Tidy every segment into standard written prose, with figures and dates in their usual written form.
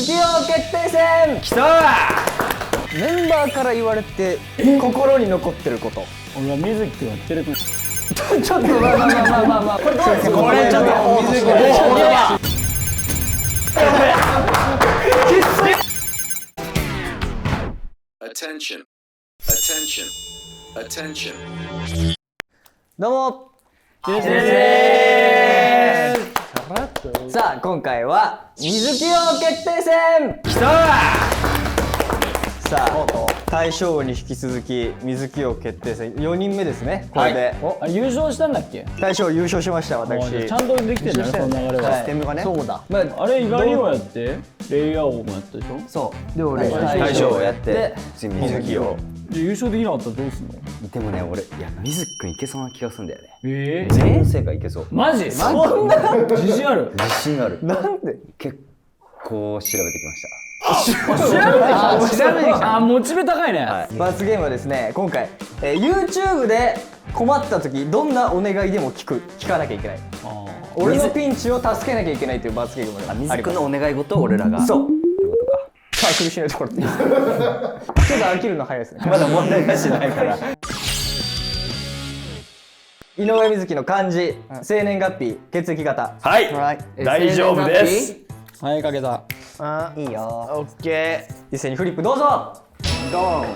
水木王決定戦きたメンバーから言われて心に残ってること。俺は水木がテレビちょっとまあこれどうですか。これちょっと水木Attention. Attention. Attention. どうもさあ今回は水木王決定戦きたさあ大将に引き続き水木王決定戦4人目ですねこれで、あ、優勝したんだっけ？大将優勝しました私。ちゃんとできてるね、その流れは。システムがねそうだ、まあれ、意外にもやって、レイヤー王もやったでしょ？そうで俺大将をやって水木をで優勝できなかったらどうすんの？でもね俺いや水木くんいけそうな気がするんだよね。全問正解いけそう。マジ？そんな自信ある？自信ある。なんで結構調べてきました。あ、モチベ高いね。罰ゲームはですね今回、YouTube で困った時どんなお願いでも聞かなきゃいけない。俺のピンチを助けなきゃいけないという罰ゲームがあります。水くんのお願い事を俺らがそうってことか。さあ苦しいところでいいですか。ちょっと飽きるの早いですね。まだ問題がしないから井上瑞稀の漢字、生年月日、血液型。はい大丈夫です。はい、かけた。いいよ。オッケ一斉にフリップどうぞ。ードーン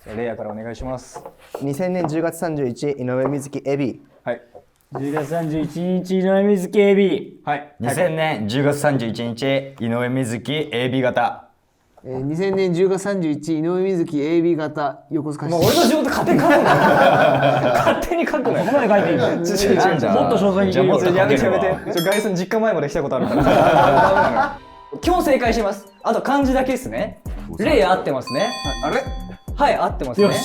じゃあレイヤーからお願いします。2000年10月31井上瑞稀エビはい10月31日、井上瑞稀 AB。はい。2000年10月31日井上瑞稀 AB 型。2000年10月31日井上瑞稀 AB 型横須賀市もう俺の仕事勝手に書くな。勝手に書くなよ。ここまで書いていいの？もっと詳細にじゃあもっとやめてやめ書けるわ。て。ガイスの実家前まで来たことあるから。ダメなの。今日正解します。あと漢字だけですね。レイヤー合ってますね。あれはい合ってますね。よし。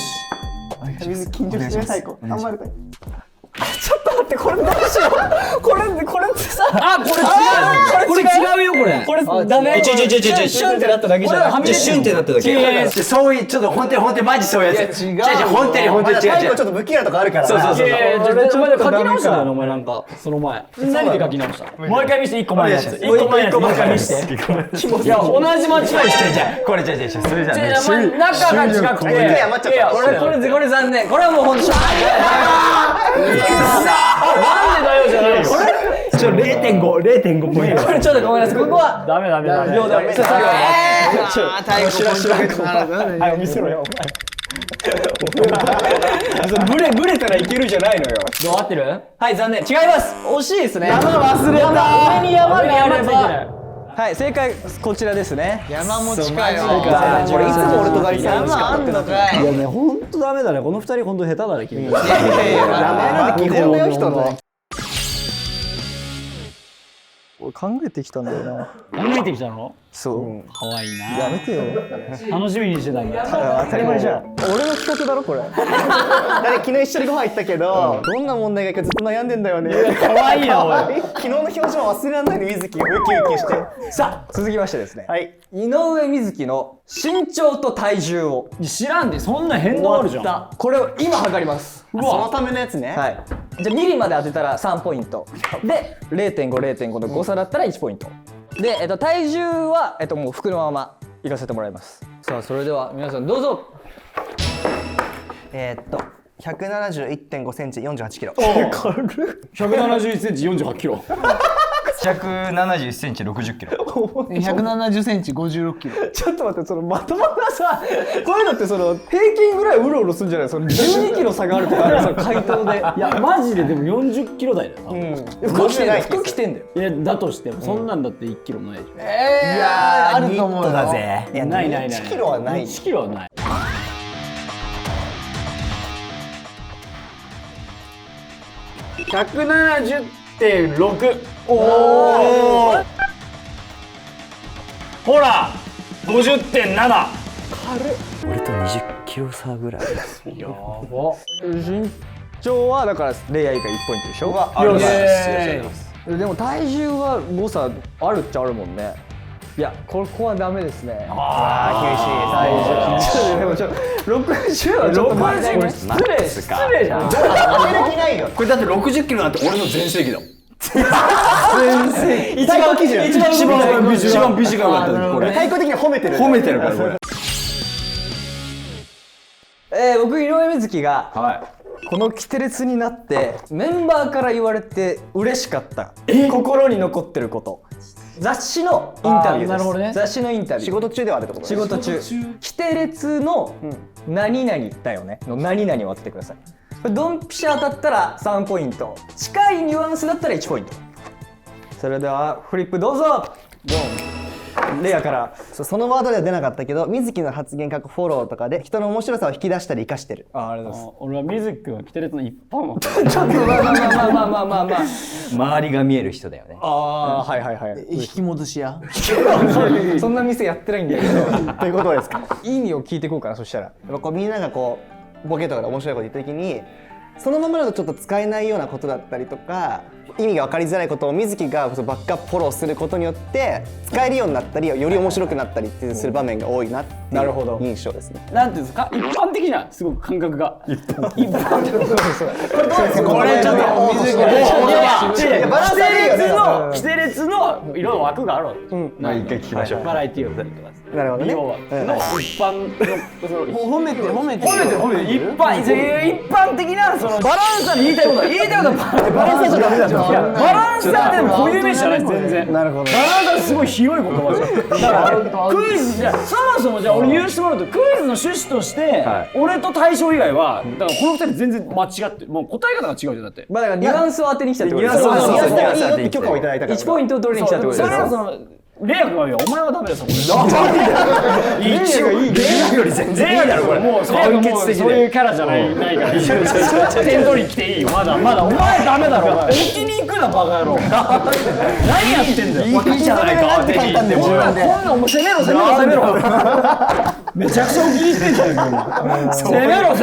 水緊張してる最高あんまりちょっと待ってこれどうしよう。これってさ。あ、これ違うよ、これ。これダメ。ちょシュンってなっただけじゃなくて。シュンってなっただけ。そういうちょっと本当にマジそういうやつ。違う本当に違う。最後ちょっと不器用なとこあるからそういやいや、ちょっと書き直したのお前なんか、その前。何で書き直した？もう一回見せて、一個前のやつ。一個前のやつ、もう一回見せて。いや、同じ間違いしてんじゃん。これじゃそれじゃね。中が違くて。余っちゃったいや、これ残念。これはもうほんとしょうがない。なんでだよじゃないよ。0.5ポイント。これちょっとごめんなさい。ここはダメ。秒で。太鼓はい見せろよ。ブレたらいけるじゃないのよ。どう合ってる？はい残念違います。惜しいですね。山忘れた。上に山があれば。はい正解こちらですね。山持ちかよこれいつも俺とガリさんしか山あんのかいいやね、ほんとダメだね。この二人ほんと下手だね、君。やめて基本だよ人の俺考えてきたんだよな。考えてきたの？そう可愛いな。やめてよ。楽しみにしてたんだ。当たり前じゃん。俺の企画だろこれ。昨日一緒にご飯行ったけどどんな問題がいいかずっと悩んでんだよね可愛いな、おい。昨日の表情忘れられないで瑞稀ウキウキしてさあ続きましてですね。はい井上瑞稀の身長と体重を知らんで、そんな変動あるじゃん。これを今測ります。そのためのやつねはい。じゃあミリまで当てたら3ポイントで 0.5の誤差だったら1ポイントで、体重は、もう服のままいかせてもらいます。さあそれでは皆さんどうぞ。171.5センチ48キロ171センチ48キロ。 171センチ60キロ。170センチ56キロちょっと待って、そのまとまがさ、こういうのってその平均ぐらいうろうろするんじゃない？その12キロ差があるとかあるその回答で。いや、マジででも40キロ台だよな。服着てんだよ。いや、だとしてもそんなんだって1キロないじゃん。いやーあると思うよだぜ。いや、ない。1キロはない1キロはない。170.6。おお。ほら、50.7。俺と20キロ差ぐらい。やば。身長はだからレイヤー以下1ポイントでしょ。よし。でも体重は誤差あるっちゃあるもんね。いや、ここはダメですね。厳しい。体重。でも60はちょっと待って。失礼じゃん。当てる気ないよこれだって60キロなんて俺の全盛期だもん。一番基準一番短かったこれ対抗的に褒めてる。褒めてるからこれ。僕井上瑞稀がはこのキテレツになってメンバーから言われて嬉しかった心に残ってること、雑誌のインタビューです。なるほどね。雑誌のインタビュー。仕事中ではあるってこと。仕事中。キテレツの何々だよねの何々を当ててください。これドンピシャ当たったら3ポイント、近いニュアンスだったら1ポイント。それではフリップどうぞ。レアから。そのワードでは出なかったけど、水木の発言フォローとかで人の面白さを引き出したり生かしてる。ありがとうございます。俺は水木君がキテレツの一般枠。ちょっとまあ。周りが見える人だよね。ああーはい。引き戻しや。そんな店やってないんだけど。ということですか。意味を聞いていこうかな。そしたら。やっぱこうみんながこうボケとかで面白いこと言った時に、そのままだとちょっと使えないようなことだったりとか、意味が分かりづらいことを水木がバックアップフォローすることによって使えるようになったり、より面白くなったりってする場面が多いなっていうなるほど印象ですね。なんていうんですか、一般的なすごく感覚が。一般これちょっと水木バランス悪いよね。キテレツのいろんな枠があるわけ。まあ一回聞きましょう。バラエティーを見たりとか。なるほどね。美容枠の一般の褒めて。一般的なそのバランサーで言いたいことはバランサーじゃダメだよ。バランサーでも固有名詞じゃないです全然。なるほど。バランサーってすごい広い言葉じゃん。だからクイズじゃそもそもじゃあ俺言わせてもらうと、クイズの趣旨として俺と大将以外はだからこの二人全然間違ってる。もう答え方が違うじゃんだって。まあだからニュアンスを当てに来たってことです。そうそういいよって許可をいただいたから。1ポイントを取りに来たってことです。それはそのレイア君が言うお前はダメだよそこで。一応レイより全然いいだろこれ。もうそういうキャラじゃないから点取り来ていいよ。まだお前ダメだろ。置きに行くなバカ野郎。何やってんだよ。いいじゃないか。ぜひ言ってもこんなお前攻めろ。めちゃくちゃ置きに行ってんじゃん今。攻めろ。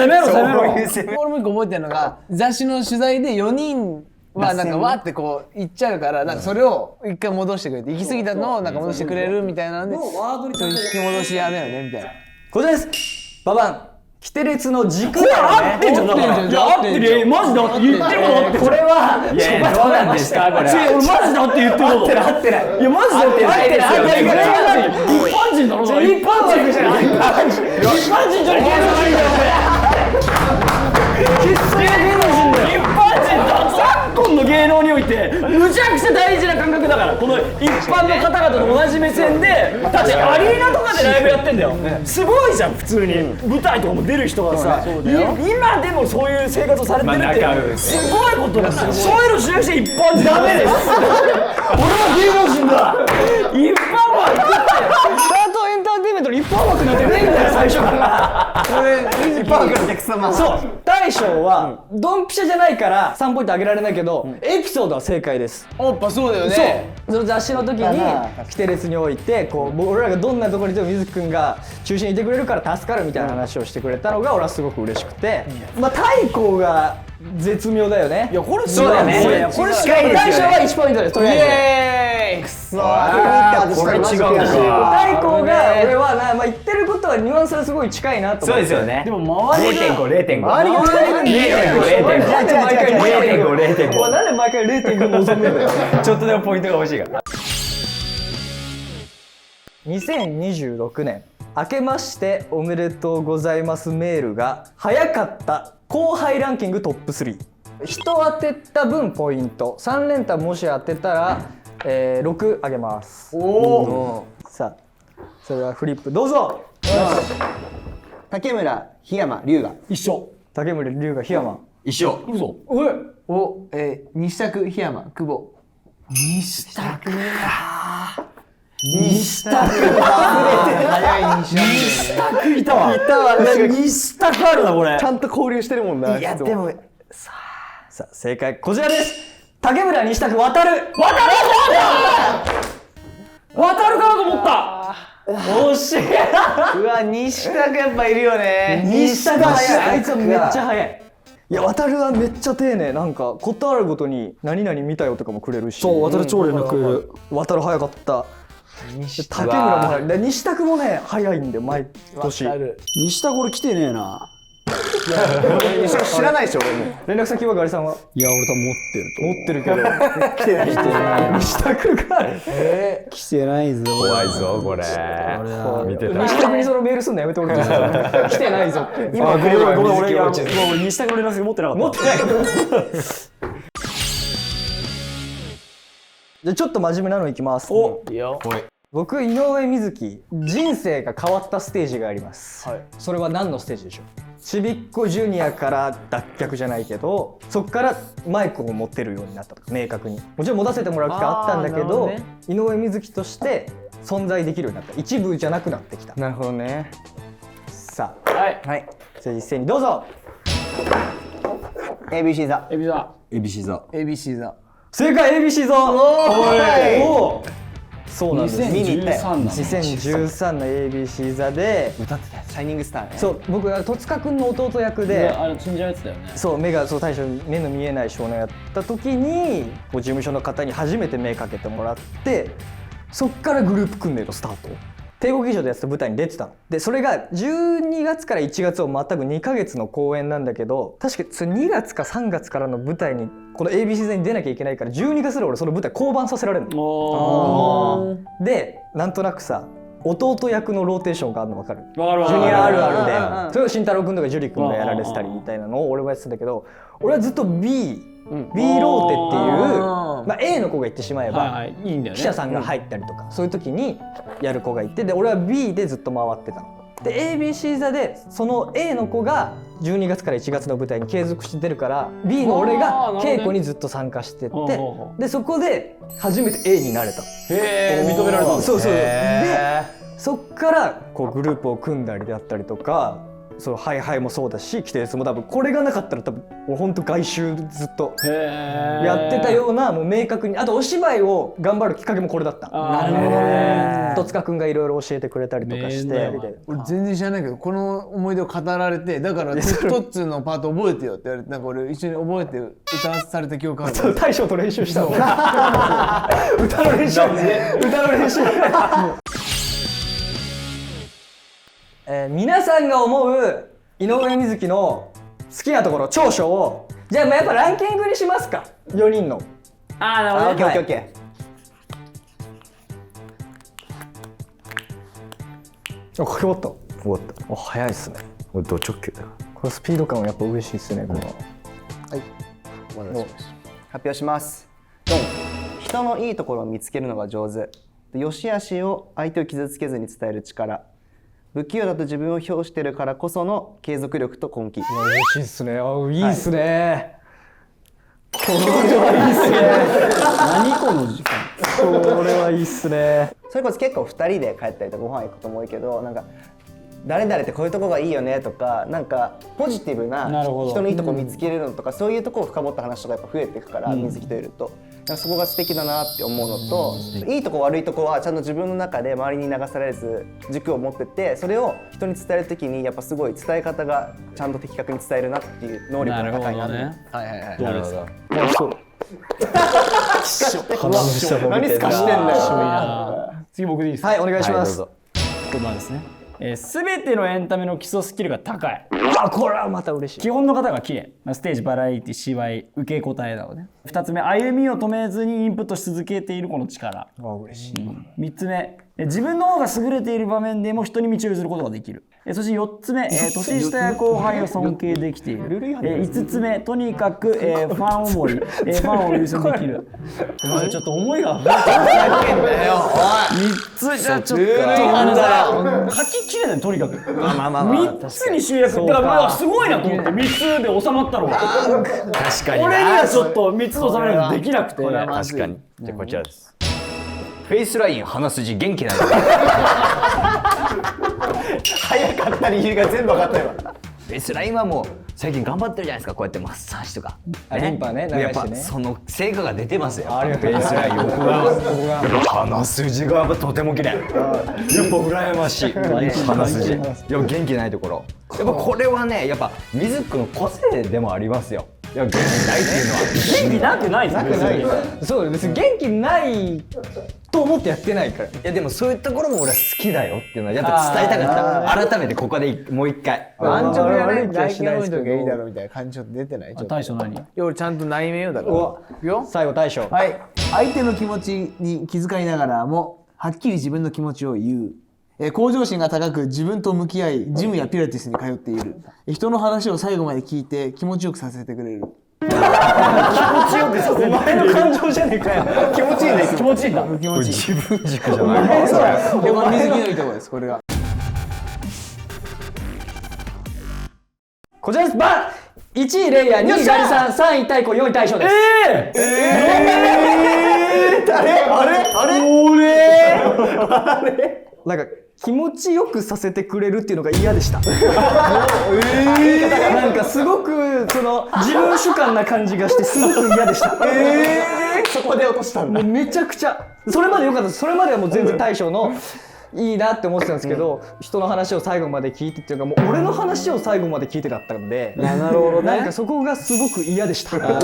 俺も一個覚えてるのが、雑誌の取材で4人はなんかわーってこう言っちゃうから、なんかそれを一回戻してくれて、行き過ぎたのをなんか戻してくれるみたいなので、そういう引き戻しやだよねみたいな。こちらです。ババン。キテレツの軸だよね。合ってんじゃんだから。合ってるよ。マジで合って言ってること合ってる。これは。いやどうなんですかこれ。俺マジで合って言ってること。合ってない。いやマジで合ってない。一般人だろ。一般人じゃない。一般人じゃない。芸能人だよこれ。一般人だ。昨今の芸能においてむちゃくちゃ大事な感覚だから。この一般の方々と同じ目線で、だってアリーナとかでライブやってんだよ。すごいじゃん普通に舞台とかも出る人がさ、今でもそういう生活をされてるってすごいことだ。そういうのしなくちゃ一般人ダメです。俺は芸能人だ。一般枠ってスタートエンターテインメントの一般枠なんてねえんだよ最初から。一般枠のお客様。そう大将はドンピシャじゃないから3ポイントあげられないけど、エピソードは正解です。やっぱそうだよね。その雑誌の時にキテレツにおいてこう俺らがどんなところにいても水木くんが中心にいてくれるから助かるみたいな話をしてくれたのが俺はすごく嬉しくて、まあ大光が絶妙だよね。いやこれそうだね。これしかい大将は1ポイントです。とりあえずくそー。これ違うんだ。大光が俺はな、まあ、言ってることはニュアンスはすごい近いなと思って。そうですよね。でも周りが0.5。周りが0.5。なんで毎回 0.5 望むんだよ。ちょっとでもポイントが欲しいから。2026年明けましておめでとうございますメールが早かった後輩ランキングトップ3。人当てた分ポイント、3連単もし当てたら、6あげます。さあそれはフリップどうぞ。竹村、檜山、龍河。一緒。竹村、龍河、檜山。一緒。嘘。西拓、檜山、久保。西拓早い西拓。西拓いたわ。西拓あるなこれ。ちゃんと交流してるもんな。いやでもさあ正解こちらです。竹村、西拓、渡るからと思った。惜しい。うわ、西拓やっぱいるよね。西拓早い。あいつはめっちゃ早い。いや渡るはめっちゃ丁寧。なんかことあるごとに何々見たよとかもくれるし。そう渡る超連絡くれる。渡る早かった。竹村も早い。で西拓もね早いんで毎年。西拓俺来てねえな。知らないでしょ俺も。連絡先はガリさんは？いや俺多分持ってるけど来てない西田君が来てないぞ。怖いぞこれ。見てた。西田君にそのメールすんのやめておくれ。来てないぞって今ごめん俺水木落ち俺西田君の連絡先持ってなかった。持ってないじゃあちょっと真面目なのいきます。いいよ。僕井上瑞稀人生が変わったステージがあります、それは何のステージでしょう？ちびっこジュニアから脱却じゃないけどそこからマイクを持ってるようになったとか、明確にもちろん持たせてもらう機会あったんだけど、ね、井上瑞稀として存在できるようになった、一部じゃなくなってきた。なるほどね。さあはい。じゃあ一斉にどうぞ。 ABC 座。エビだ。ABC 座。 ABC だ。正解 ABC ゾーン。おーそうなんです。見に行ったよ。 2013の ABC 座で歌ってたやつ。シャイニングスターね。そう僕戸塚君の弟役で、あれ死んじゃうやつだよね。そう目がそう大将目の見えない少年をやった時にこう事務所の方に初めて目かけてもらって、そっからグループ訓練のスタート。帝国劇場でやってた舞台に出てたので、それが12月から1月をまたぐ2ヶ月の公演なんだけど、確かそれ2月か3月からの舞台にこの ABC 座に出なきゃいけないから12月で俺その舞台降板させられるの。でなんとなくさ弟役のローテーションがあるの分かる？ジュニアあるあるでそれを慎太郎君とか樹君がやられてたりみたいなのを俺はやってたんだけど、俺はずっと B ローテっていうまあ A の子が言ってしまえば記者さんが入ったりとかそういう時にやる子がいて、で俺は B でずっと回ってたの。で ABC 座でその A の子が12月から1月の舞台に継続して出るから B の俺が稽古にずっと参加してって、でそこで初めて A になれた。へえ認められたんだ。そうそう。でそっからこうグループを組んだりであったりとか、そのハイハイもそうだし規定も多分これがなかったら多分俺ほんと外周ずっとやってたような、もう明確にあとお芝居を頑張るきっかけもこれだった。なるほどね。戸塚くんがいろいろ教えてくれたりとかして俺全然知らないけどこの思い出を語られて、だからトッツーのパート覚えてよって言われて、なんか俺一緒に覚えて歌わされた記憶ある。大将と練習したの歌の練習皆さんが思う井上瑞稀の好きなところ長所をじゃあやっぱランキングにしますか、4人の。ああなるほど。オッケーオッケーオッケあ、これ終わった。終わった。お、早いっすね。ド直球だ。これスピード感はやっぱ嬉しいっすね。このー。発表します。4、人のいいところを見つけるのが上手。良し悪しを相手を傷つけずに伝える力。不器用だと自分を評してるからこその継続力と根気。嬉しいっすね。あ、いいっすね。これはいいっすね。何この時間。これはいいっすね。それこそ結構2人で帰ったりとかご飯行くことも多いけど、なんか誰々ってこういうとこがいいよねとか、なんかポジティブな人のいいとこ見つけるのとか、そういうとこを深掘った話とかやっぱ増えていくから、水木といるとそこが素敵だなって思うのと、いいとこ悪いとこはちゃんと自分の中で周りに流されず軸を持ってて、それを人に伝える時にやっぱすごい伝え方がちゃんと的確に伝えるなっていう能力が高いなって。なるほど。何すかしてんだよ。次僕でいいですか。はい、お願いします。言葉ですね。全てのエンタメの基礎スキルが高い。あ、これはまた嬉しい。基本の方が綺麗。ステージ、バラエティ、芝居、受け答えなどね。2つ目、歩みを止めずにインプットし続けているこの力。あ、嬉しい。3つ目、自分の方が優れている場面でも人に道を譲ることができる。そして4つ目、年下や後輩を尊敬できている。5つ目、とにかく、ファン思い、ファンを優先できる。ちょっと思いが3つじゃちょっと書ききれないとにかく3つに集約だからすごいなと思って3つで収まったのが確かに俺にはちょっと3つで収めるのできなくて。確かに。じゃあこちらです。フェイスライン、鼻筋、元気なの。早かった理由が全部分かったよ。フェイスラインはもう最近頑張ってるじゃないですか。こうやってマッサージとか。リンパね、流してね。やっぱその成果が出てますよ。ありがとうございます。フェイスライン、横が鼻筋がやっぱとても綺麗。やっぱ羨ましい。鼻筋。やっぱ元気ないところ。やっぱこれはね、やっぱ水くんの個性でもありますよ。いや元気ないっていうのは元気なくないですよ。そう別に元気ないと思ってやってないから。いやでもそういうところも俺は好きだよっていうのはやっぱ伝えたかった。改めてここでもう一回。安直やね悪い気は外見置いしないですけどときゃいいだろみたいな感じちょっと出てない。ちょっと大将何？いや俺ちゃんと内面よだから。いくよ。最後大将。はい。相手の気持ちに気遣いながらもはっきり自分の気持ちを言う。向上心が高く自分と向き合いジムやピラティスに通っている。人の話を最後まで聞いて気持ちよくさせてくれる。お前の感情じゃねえかよ。気持ちいいね。気持ちいいんだ。気持ちいい。自分軸じゃない。でも水着のいいとこですこれが。こちらです。バン1位レイヤー、2位ガリさん、3位太鼓、4位大将です。なんか気持ちよくさせてくれるっていうのが嫌でした。なんかすごくその自分主観な感じがしてすごく嫌でした。そこで落としたんだ。もうめちゃくちゃそれまで良かったです。それまではもう全然大将のいいなって思ってたんですけど、人の話を最後まで聞いてっていうかもう俺の話を最後まで聞いてだったんで、なるほどね。なんかそこがすごく嫌でした。自分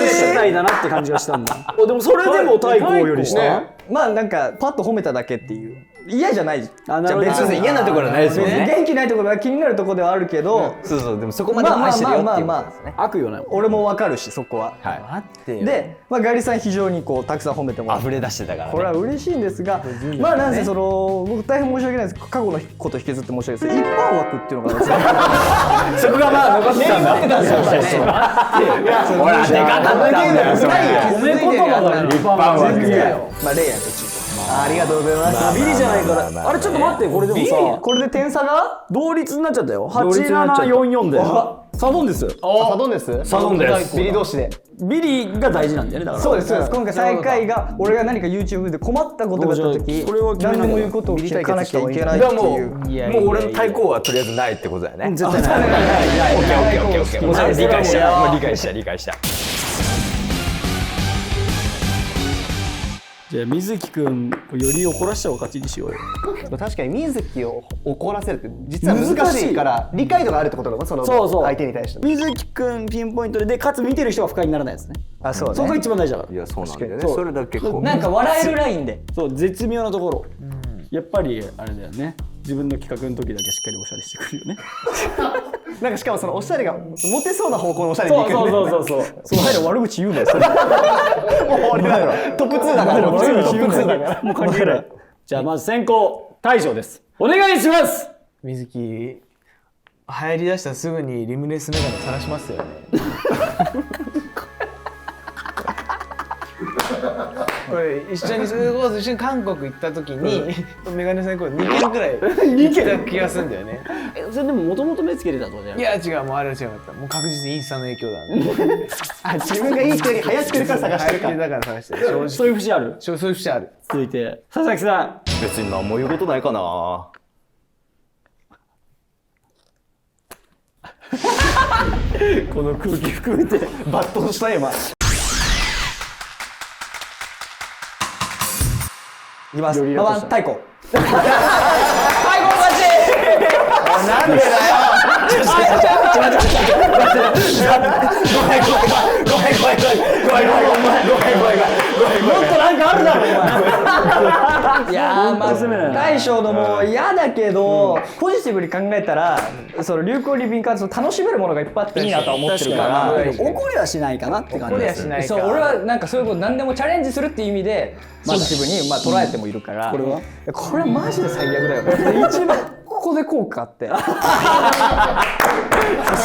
主体だなって感じがしたんだ。でもそれでも太鼓よりした。まあなんかパッと褒めただけっていう嫌じゃないじゃなるほど別に嫌なところはないですよね。元気ないところは気になるところではあるけど、そうそうでもそこまで愛してるよっていうことですね。悪よね。俺も分かるしそこは。はい。待ってよ。で、まあ、ガリさん非常にこうたくさん褒めてもらって溢れ出してたからね。これは嬉しいんですが、まあなんせその僕大変申し訳ないです。過去のこと引きずって申し訳ないです。一般枠っていうのがあるんですよ。そこがまあ残ってたんだ。ほらでかかったんだよ。褒め言葉だよ。立派な全然まあレイヤーとチート。ありがとうございます。ビリじゃないから。あれちょっと待ってこれでもさこれで点差が同率になっちゃったよ。8744で。サドンです。サドンです。サドンです。ビリ同士で。ビリが大事なんだよねだから。そうですそうです。今回最下位が俺が何か YouTube で困ったことがあった時これは決めなきゃ何でも言うことを聞かなきゃいけないっていう。もう俺の対抗はとりあえずないってことだよね。絶対ない。オッケーオッケーオッケーオッケー。もうそれ理解した。もう理解した理解した。じゃあ水木くんより怒らしちゃう勝ちにしようよ。確かに水木を怒らせるって実は難しいから理解度があるってことなのそのそうそう。相手に対して。水木くんピンポイントでかつ見てる人が不快にならないですね。あそうそこがね。一番大事だから。いやそうなんだよね。そうそれだけ結構。なんか笑えるラインで。そう絶妙なところ。やっぱりあれだよね。自分の企画の時だけしっかりおしゃれしてくるよね。なんかしかもそのおしゃれがモテそうな方向のおしゃれにいくんで。そう。お前ら悪口言うなよそれ。もう俺らトップ2だから。トップ2だから。もう関係ない。じゃあまず先行大将です。お願いします。水木流行りだしたらすぐにリムレスメガネ探しますよね。これ一緒にそれこそ一緒に韓国行った時にメガネさんにこれ2件くらい行った気がするんだよね。それでももともと目つけてたとじゃん。いや違うもうあれは違かった。もう確実にインスタの影響だね。あ自分がいい人より流行ってるから探してるか。だから探してる。正直そういう節ある。そういう節ある。続いて佐々木さ別に何も言うことないかな。ん。この空気含めて。バットした今。いきます。ママン太鼓。なんでだよ。もっとなんかあるだろお前。いやーまあ大将のも嫌だけど、ポジティブに考えたらその流行に敏感で楽しめるものがいっぱいあっていいなとは思ってるから怒りはしないかなって感じ怒りです。はしないか。そう俺はなんかそういうこと何でもチャレンジするっていう意味でポジティブにまあ捉えてもいるからこれはこれはマジで最悪だよ。一番ここで効果あって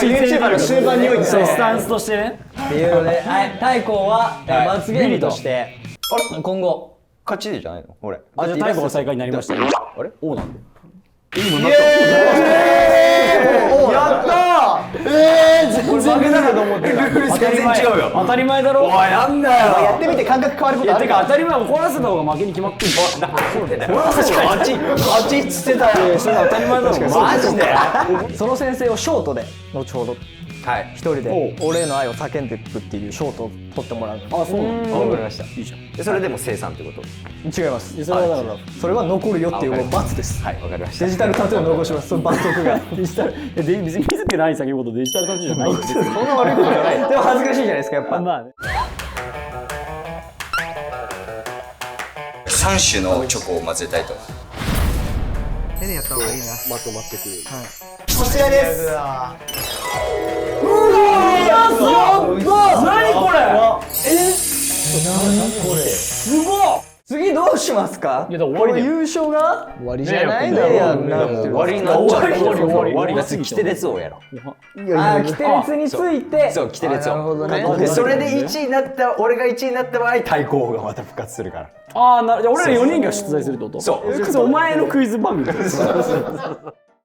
YouTuber の終盤においてそうスタンスとしてね。っていうので、はい、太鼓は罰ゲームとして今後勝ちでじゃないの俺。あじゃあ太鼓が最下位になりましたよ。あれ王なんで。やった全然負けたかと思ってた。当たり前違うよ当たり前だろ。おいなんだよ。やってみて感覚変わることあるかいやてか当たり前怒らせた方が負けに決まってる。勝ちっつってたよ。それ当たり前だろ。マジで。その先生をショートで後ほどはい一人で俺への愛を叫んでいくっていうショートを撮ってもらう。あ、そうなんだ。わかりました。いいじゃん。でそれでも生産ってこと？違います。それはだからそれは残るよっていうもうあわかりま罰です。はいわかりました。デジタルタトゥーを残します。その罰則が。デジタル別に水木の愛先ほどデジタルタトゥーじゃないんですよ。そんな悪いことじゃない。でも恥ずかしいじゃないですかやっぱ。まあね。 3種のチョコを混ぜたいと。手でやった方がいいな。まとまってくる。こちらです。何これ？すごっ。次どうしますか？いやだから終わりだよこれ優勝が終わりじゃないレイヤーになってる。終わりになっちゃう。終わりがキテレツをやろう。あー、キテレツについて。そうキテレツなるほどねを。でそれで1位になった俺が1位になった場合対抗がまた復活するから。ああ、じゃあ俺ら4人が出題するってこと？そうお前のクイズ番組ってこと？